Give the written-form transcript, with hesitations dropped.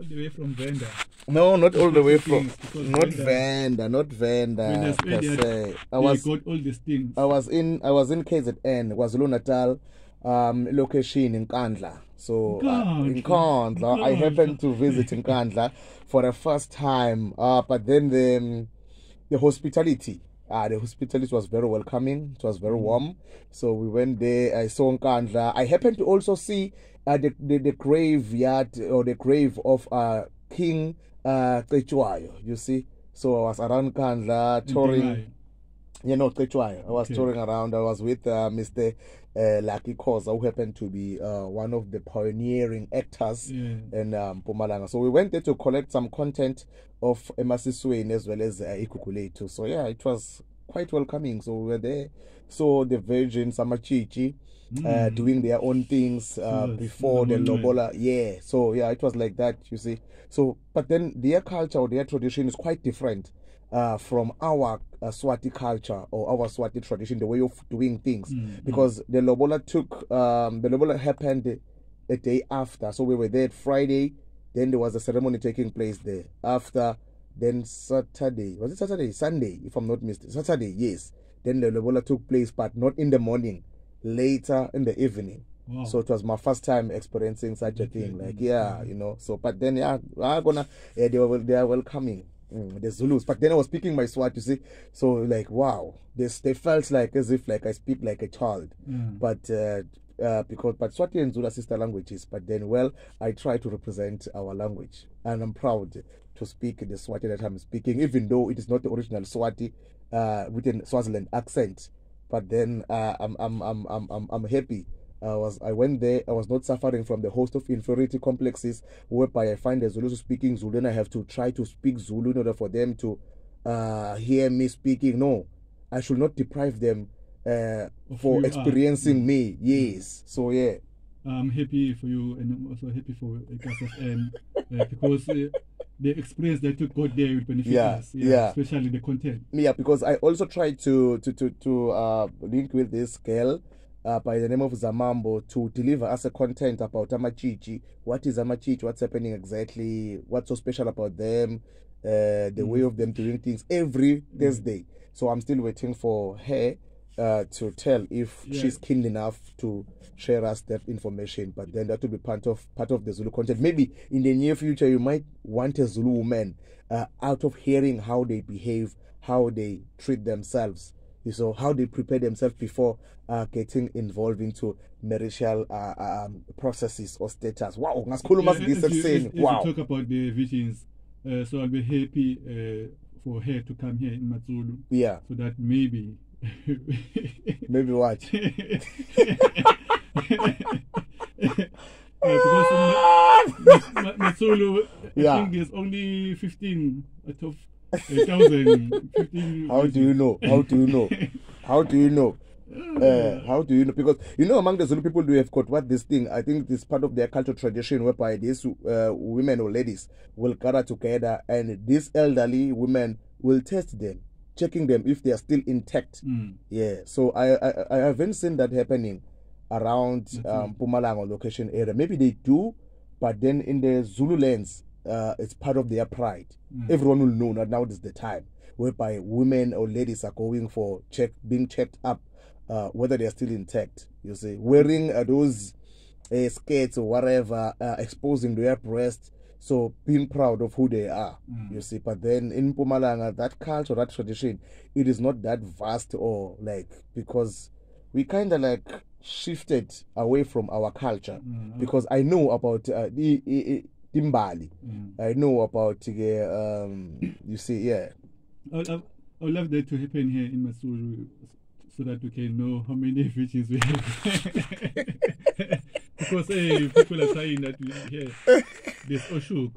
all the way from Venda. No, not all the way from. Because Not Venda. When I Per se. they got all these things. I was in KZN, KwaZulu Natal, location in Nkandla. So in Nkandla, I happened to visit Nkandla for the first time. But then the hospitality. The hospitality was very welcoming. It was very warm. So we went there. I saw Nkandla. I happened to also see the graveyard or the grave of King Qechwayo, you see. So I was around Nkandla touring. You know, Qechwayo. I was touring around. I was with Mr. Lucky Khoza, who happened to be one of the pioneering actors in Mpumalanga. So we went there to collect some content of Emasisweni as well as Ikukuletu. So yeah, it was quite welcoming. So we were there. So the Virgin Samachichi doing their own things before the Lobola. Yeah. So yeah, it was like that, you see. So, but then their culture or their tradition is quite different from our Swati culture or our Swati tradition, the way of doing things, because the Lobola happened a day after. So we were there Friday, then there was a ceremony taking place there. After, then Saturday, was it Saturday? Sunday, if I'm not mistaken. Saturday, yes. Then the Lobola took place, but not in the morning, later in the evening. Wow. So it was my first time experiencing such a thing. Like, yeah, you know. So, but then, yeah, they are welcoming. The Zulus, but then I was speaking my Swat, you see, so like wow, they felt like as if like I speak like a child, but Swati and Zulu are sister languages, but then well, I try to represent our language, and I'm proud to speak the Swati that I'm speaking, even though it is not the original Swati with a Swaziland accent, but then I'm happy. I went there. I was not suffering from the host of inferiority complexes, whereby I find the Zulus speaking Zulu and I have to try to speak Zulu in order for them to hear me speaking. No, I should not deprive them for experiencing me. Yes. So yeah. I'm happy for you, and I'm also happy for KSFN because the experience that you got there will benefit us. Especially the content. Yeah, because I also tried to link with this girl by the name of Zamambo to deliver us a content about Amachichi. What is Amachichi? What's happening exactly? What's so special about them? The way of them doing things every Thursday. So I'm still waiting for her to tell if she's keen enough to share us that information. But then that will be part of the Zulu content. Maybe in the near future you might want a Zulu woman out of hearing how they behave, how they treat themselves. So how they prepare themselves before getting involved into marital processes or status. Wow, if you talk about the visions, so I'll be happy for her to come here in Matsulu. Yeah. So that maybe maybe what? Because Matsulu, I think there's only 15 out of 1,000. How do you know? How do you know? How do you know? How do you know? Because you know, among the Zulu people, we have got what this thing. I think this part of their cultural tradition, whereby these women or ladies will gather together, and these elderly women will test them, checking them if they are still intact. Yeah. So I haven't seen that happening around Mpumalanga location area. Maybe they do, but then in the Zulu lands, it's part of their pride. Everyone will know that now is the time whereby women or ladies are going for being checked up, whether they are still intact. You see, wearing those skirts or whatever, exposing their breasts, so being proud of who they are. You see, but then in Mpumalanga, that culture, that tradition, it is not that vast, or like, because we kind of like shifted away from our culture. Because I know about the Timbali. I know about you see, yeah. I would love that to happen here in Masuru, so that we can know how many fishes we have. Because people are saying that we here there's Oshuk.